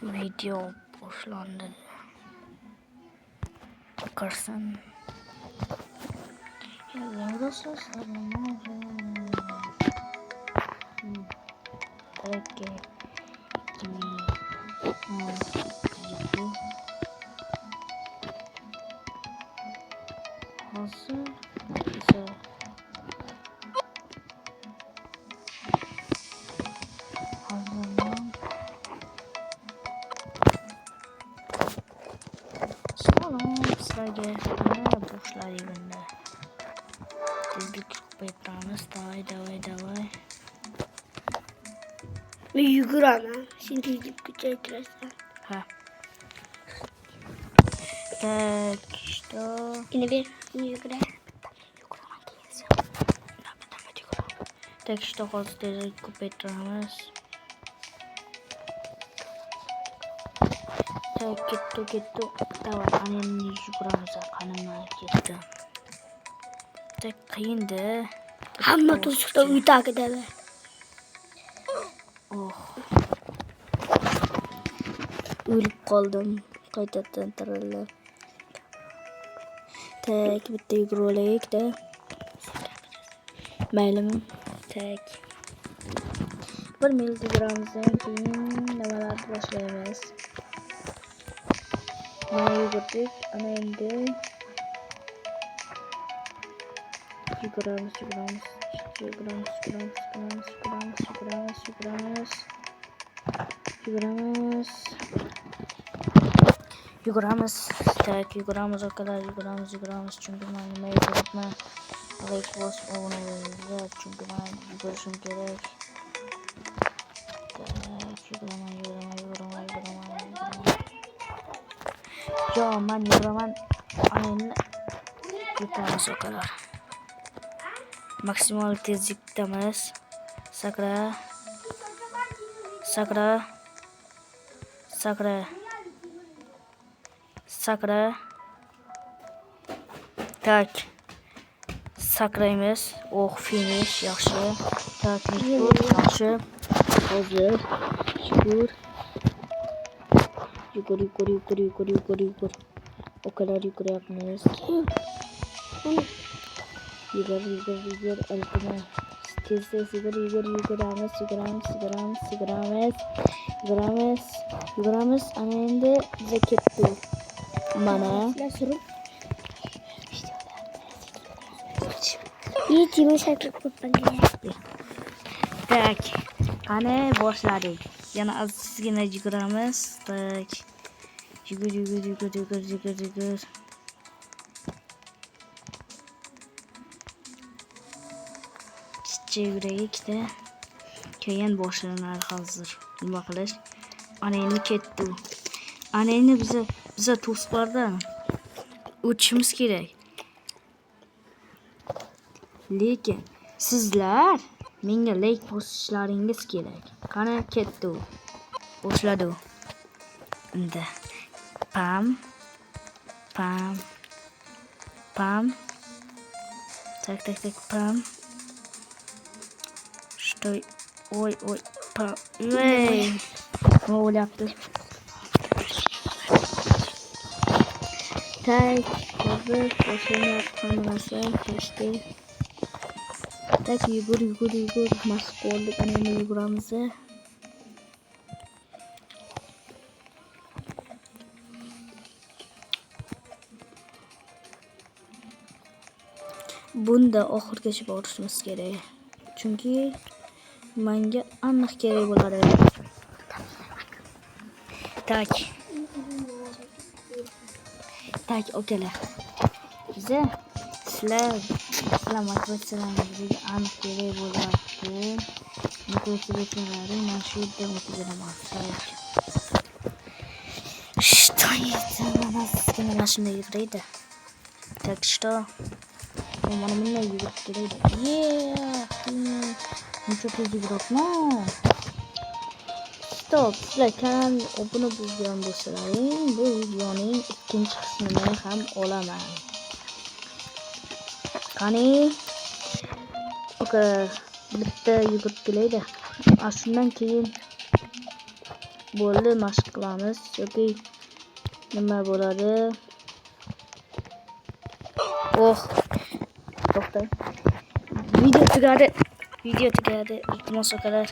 Video boşlandı. Bakarsın. Yazımda seslenmez. Peki. Kimi? Hazır. Güzel. Hazırlan. Salam. Sizlerge boşlar yerinde. Tezlik kayıtlarımız. Davay. Ve yügür ana. Şimdi gidip güçlendirsen. Ha. Tek işte. Yine bir yügüre. Tek işte hozir tezlik ko'paytiramiz. Tek ketdi. Davay ana endi yuguramiz. Qanimdan ketdi. Tek qiyindi. Hamma to'siqda uy tagida. Oh. O'lib qoldim. Qaytadan tirilib. Tek bitta yuguraylik-da. Maylimi? Tek. 1 minut yuguramizdan keyin nimalarni boshlaymiz. Mana yugurdik. Ana endi yuguramiz. Tek yuguramiz o kadar yuguramiz çünkü ben nima yuguribman. Like bosib obuna bo'linglar çünkü ben yugurishim kerak. Tek yuguraman. Yo, men yuguraman. Ana endi yetamiz o kadar. Maksimal tezlikdamiz. Sakra. Tak. Sakraymiz. Oh, finish yaxshi. Tak, yaxshi. Hozir. Shukur. Yugur. O kadar yuguryapmiz. Yugur. Altına. Tez yuguramiz. Ana endi biza ketdi. Mana. İyi yumuşaklık yapalım. Tak. Ana boshladik. Yana azizgina yuguramiz. Tak. Yugur. Yuguraylik-da. Keyin boshlanadi hozir. Nima qilish? Ana endi ketdi. Ana endi biza to'sqardan o'tishimiz kerak. Lekin sizlar menga like bosishlaringiz kerak. Qani ketdi. Boshladi. Endi pam. Tak pam. Что? Ой, пам. Ey. Ne olacaktı? Tak. Hazır. Boşuna kamerası geçti. Tak yugur. Mask olduk. Anne yuguramızı. Bunda oxirgacha borishimiz kerak. Chunki menga aniq kerak bo'ladi. Tak, okalar. Sizlar motivatsiyalaringizga aniq kerak bo'lyapti. Motivatsiyalaring mana shu yerda o'tiraman. Что это? Mana sizga mana shunday yuraydi. Так что mana bunday yurib keladi. Nechta tez yuribman. Stop. Sizlar kanalni obuna bo'lgan bo'lsalaring, bu videoning ikkinchi qismini ham olaman. Qani? Bitta yugurib kelaydi. Shundan keyin bo'ldi, mashq qilamiz yoki nima bo'ladi? Oh, to'xtang. Video tugadi. Iltimos o kadar.